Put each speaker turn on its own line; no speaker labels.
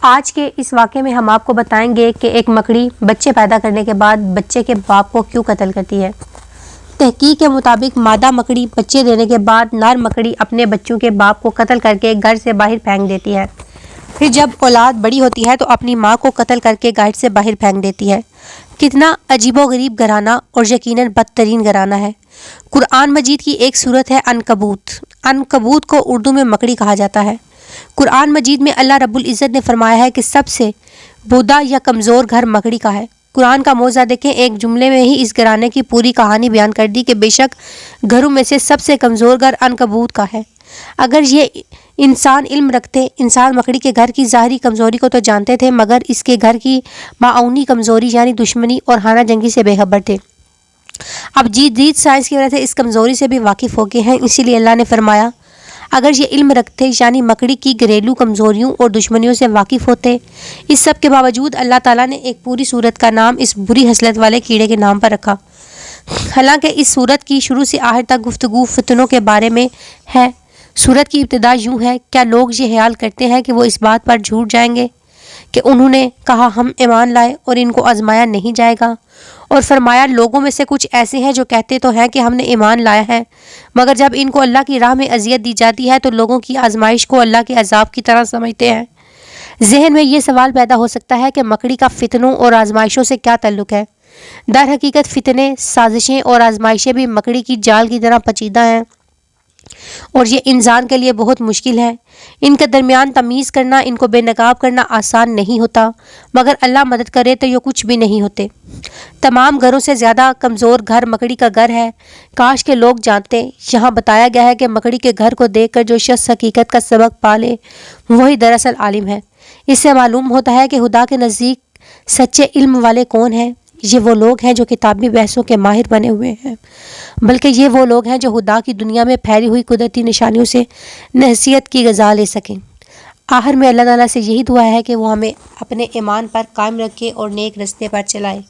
آج کے اس واقعے میں ہم آپ کو بتائیں گے کہ ایک مکڑی بچے پیدا کرنے کے بعد بچے کے باپ کو کیوں قتل کرتی ہے۔ تحقیق کے مطابق مادہ مکڑی بچے دینے کے بعد نر مکڑی اپنے بچوں کے باپ کو قتل کر کے گھر سے باہر پھینک دیتی ہے۔ پھر جب اولاد بڑی ہوتی ہے تو اپنی ماں کو قتل کر کے گھر سے باہر پھینک دیتی ہے۔ کتنا عجیب و غریب گھرانہ اور یقیناً بدترین گھرانہ ہے۔ قرآن مجید کی ایک سورت ہے عنکبوت۔ عنکبوت کو اردو میں مکڑی کہا جاتا ہے۔ قرآن مجید میں اللہ رب العزت نے فرمایا ہے کہ سب سے بودا یا کمزور گھر مکڑی کا ہے۔ قرآن کا موضوع دیکھیں، ایک جملے میں ہی اس گھرانے کی پوری کہانی بیان کر دی کہ بے شک گھروں میں سے سب سے کمزور گھر عنکبوت کا ہے۔ اگر یہ انسان علم رکھتے، انسان مکڑی کے گھر کی ظاہری کمزوری کو تو جانتے تھے مگر اس کے گھر کی معاونی کمزوری یعنی دشمنی اور خانہ جنگی سے بے خبر تھے۔ اب جدید سائنس کی وجہ سے اس کمزوری سے بھی واقف ہو گئے ہیں، اسی لیے اللہ نے فرمایا اگر یہ علم رکھتے یعنی مکڑی کی گھریلو کمزوریوں اور دشمنیوں سے واقف ہوتے۔ اس سب کے باوجود اللہ تعالیٰ نے ایک پوری سورت کا نام اس بری خصلت والے کیڑے کے نام پر رکھا۔ حالانکہ اس سورت کی شروع سے آخر تک گفتگو فتنوں کے بارے میں ہے۔ سورت کی ابتدا یوں ہے، کیا لوگ یہ خیال کرتے ہیں کہ وہ اس بات پر جھوٹ جائیں گے کہ انہوں نے کہا ہم ایمان لائے اور ان کو آزمایا نہیں جائے گا، اور فرمایا لوگوں میں سے کچھ ایسے ہیں جو کہتے تو ہیں کہ ہم نے ایمان لایا ہے مگر جب ان کو اللہ کی راہ میں اذیت دی جاتی ہے تو لوگوں کی آزمائش کو اللہ کے عذاب کی طرح سمجھتے ہیں۔ ذہن میں یہ سوال پیدا ہو سکتا ہے کہ مکڑی کا فتنوں اور آزمائشوں سے کیا تعلق ہے؟ در حقیقت فتنے، سازشیں اور آزمائشیں بھی مکڑی کی جال کی طرح پیچیدہ ہیں اور یہ انسان کے لیے بہت مشکل ہے۔ ان کے درمیان تمیز کرنا، ان کو بے نقاب کرنا آسان نہیں ہوتا مگر اللہ مدد کرے تو یہ کچھ بھی نہیں ہوتے۔ تمام گھروں سے زیادہ کمزور گھر مکڑی کا گھر ہے۔ کاش کے لوگ جانتے۔ یہاں بتایا گیا ہے کہ مکڑی کے گھر کو دیکھ کر جو شخص حقیقت کا سبق پالے وہی دراصل عالم ہے۔ اس سے معلوم ہوتا ہے کہ خدا کے نزدیک سچے علم والے کون ہیں۔ یہ وہ لوگ ہیں جو کتابی بحثوں کے ماہر بنے ہوئے ہیں، بلکہ یہ وہ لوگ ہیں جو خدا کی دنیا میں پھیلی ہوئی قدرتی نشانیوں سے نصیحت کی غذا لے سکیں۔ آخر میں اللہ تعالیٰ سے یہی دعا ہے کہ وہ ہمیں اپنے ایمان پر قائم رکھے اور نیک رستے پر چلائے۔